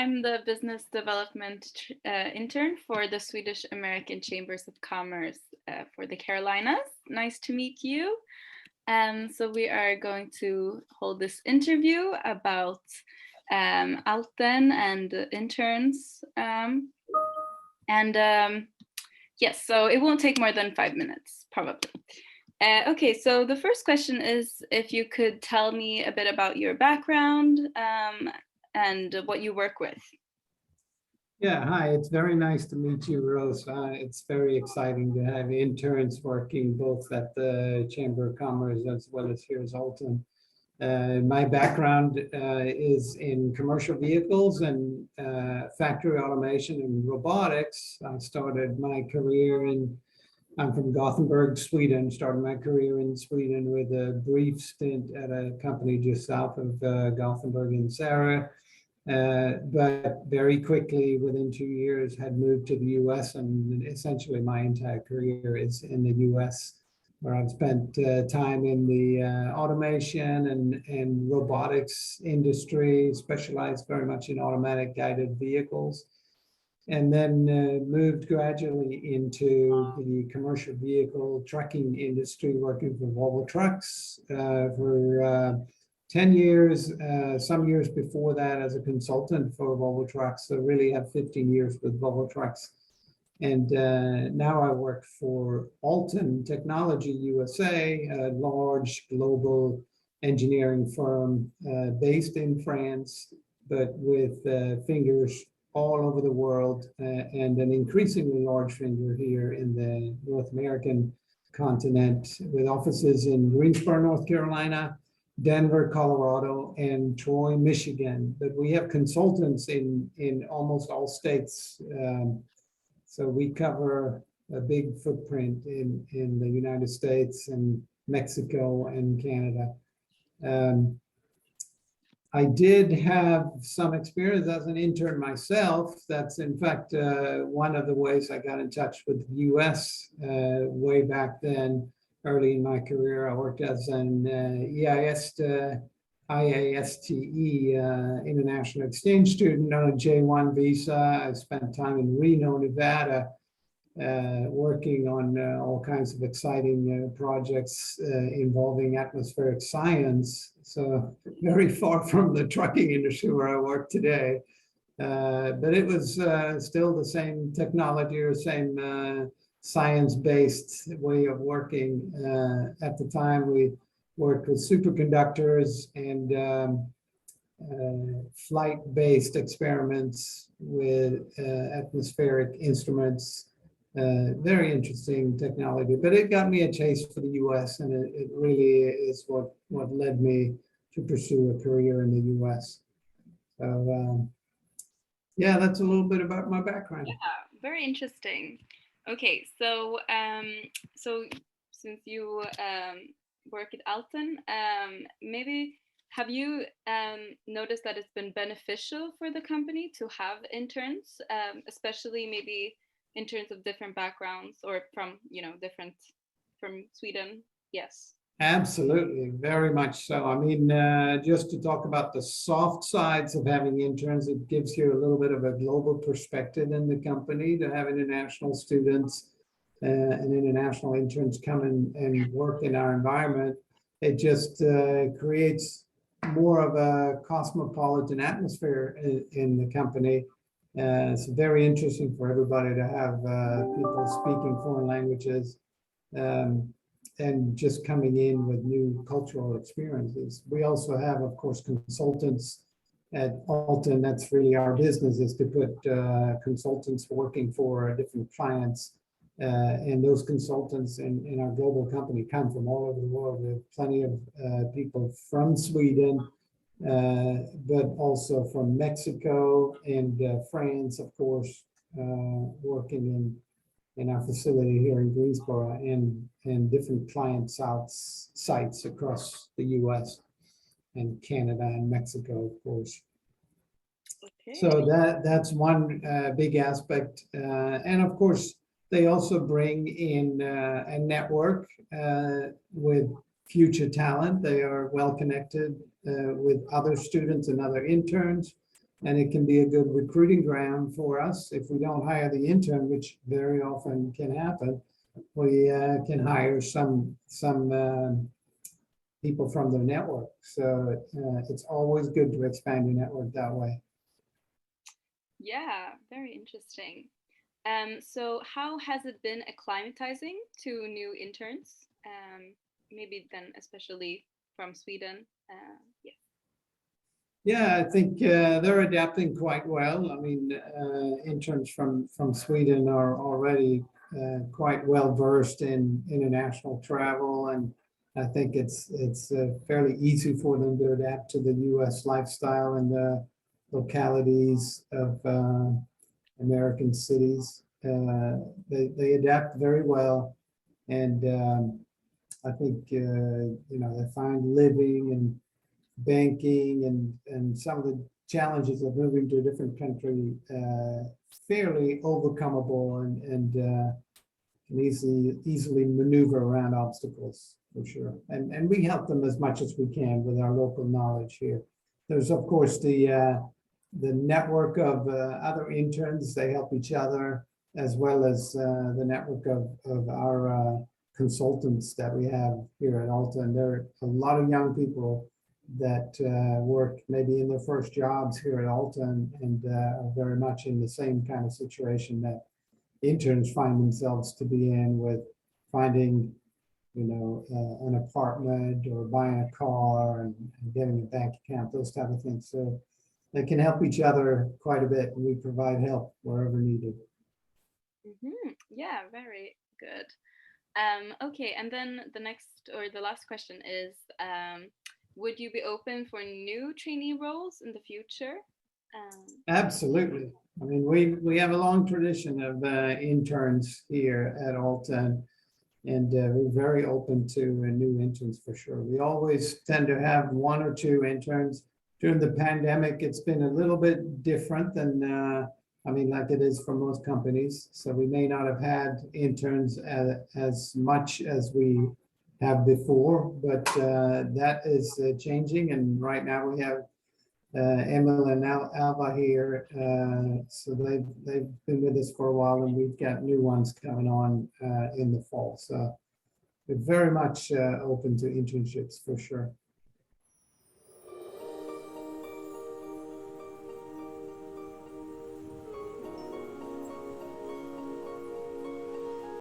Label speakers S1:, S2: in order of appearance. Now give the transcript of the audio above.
S1: I'm the business development intern for the Swedish American Chambers of Commerce for the Carolinas. Nice to meet you. So we are going to hold this interview about Alten and interns. Yes, so it won't take more than 5 minutes, probably. Okay, so the first question is if you could tell me a bit about your background and what you work with.
S2: Yeah, hi, it's very nice to meet you, Rose. It's very exciting to have interns working both at the Chamber of Commerce as well as here at Alten. My background is in commercial vehicles and factory automation and robotics. I started my career I'm from Gothenburg, Sweden, started my career in Sweden with a brief stint at a company just south of Gothenburg in Sarah. But very quickly, within 2 years, had moved to the US, and essentially my entire career is in the US, where I've spent time in the automation and robotics industry, specialized very much in automatic guided vehicles, and then moved gradually into the commercial vehicle trucking industry, working for Volvo Trucks for 10 years, some years before that as a consultant for Volvo Trucks. So really have 15 years with Volvo Trucks. And now I work for Alten Technology USA, a large global engineering firm based in France, but with fingers all over the world and an increasingly large finger here in the North American continent, with offices in Greensboro, North Carolina, Denver, Colorado, and Troy, Michigan. But we have consultants in almost all states. So we cover a big footprint in the United States and Mexico and Canada. I did have some experience as an intern myself. That's in fact one of the ways I got in touch with the US way back then. Early in my career, I worked as an IASTE international exchange student on a J1 visa. I spent time in Reno, Nevada, working on all kinds of exciting projects involving atmospheric science. So very far from the trucking industry where I work today. But it was still the same technology or same science-based way of working. At the time, we worked with superconductors and flight-based experiments with atmospheric instruments. Very interesting technology, but it got me a taste for the US, and it really is what led me to pursue a career in the US. So yeah, that's a little bit about my background.
S1: Yeah, very interesting. Okay, so so since you work at Alten, maybe have you noticed that it's been beneficial for the company to have interns, especially maybe interns of different backgrounds or from from Sweden? Yes.
S2: Absolutely, very much so. I mean, just to talk about the soft sides of having interns, it gives you a little bit of a global perspective in the company to have international students and international interns come and work in our environment. It just creates more of a cosmopolitan atmosphere in the company. It's very interesting for everybody to have people speaking foreign languages. And just coming in with new cultural experiences. We also have, of course, consultants at Alten. That's really our business, is to put consultants working for different clients. And those consultants in our global company come from all over the world. We have plenty of people from Sweden, but also from Mexico and France, of course, working in our facility here in Greensboro and different client sites across the US and Canada and Mexico, of course. Okay. So that's one big aspect. And of course, they also bring in a network with future talent. They are well connected with other students and other interns. And it can be a good recruiting ground for us. If we don't hire the intern, which very often can happen, we can hire some people from their network. So it's always good to expand your network that way.
S1: Yeah, very interesting. So how has it been acclimatizing to new interns? Maybe then especially from Sweden. Yeah.
S2: Yeah, I think they're adapting quite well. I mean, interns from Sweden are already quite well versed in international travel, and I think it's fairly easy for them to adapt to the U.S. lifestyle and the localities of American cities. They adapt very well, and I think they find living and banking and some of the challenges of moving to a different country fairly overcomable and can easily maneuver around obstacles for sure. And we help them as much as we can with our local knowledge here. There's of course the network of other interns. They help each other, as well as the network of our consultants that we have here at Alten. There are a lot of young people that work maybe in their first jobs here at Alten and are very much in the same kind of situation that interns find themselves to be in, with finding an apartment or buying a car and getting a bank account, those type of things. So they can help each other quite a bit, and we provide help wherever needed.
S1: Yeah, very good. Okay, and then the next or the last question is, would you be open for new trainee roles in the future?
S2: Absolutely. I mean, we have a long tradition of interns here at Alten, and we're very open to new interns for sure. We always tend to have one or two interns. During the pandemic, it's been a little bit different than, like it is for most companies. So we may not have had interns as much as we have before, but that is changing. And right now we have Emil and Alva here. So they've been with us for a while, and we've got new ones coming on in the fall. So we're very much open to internships for sure.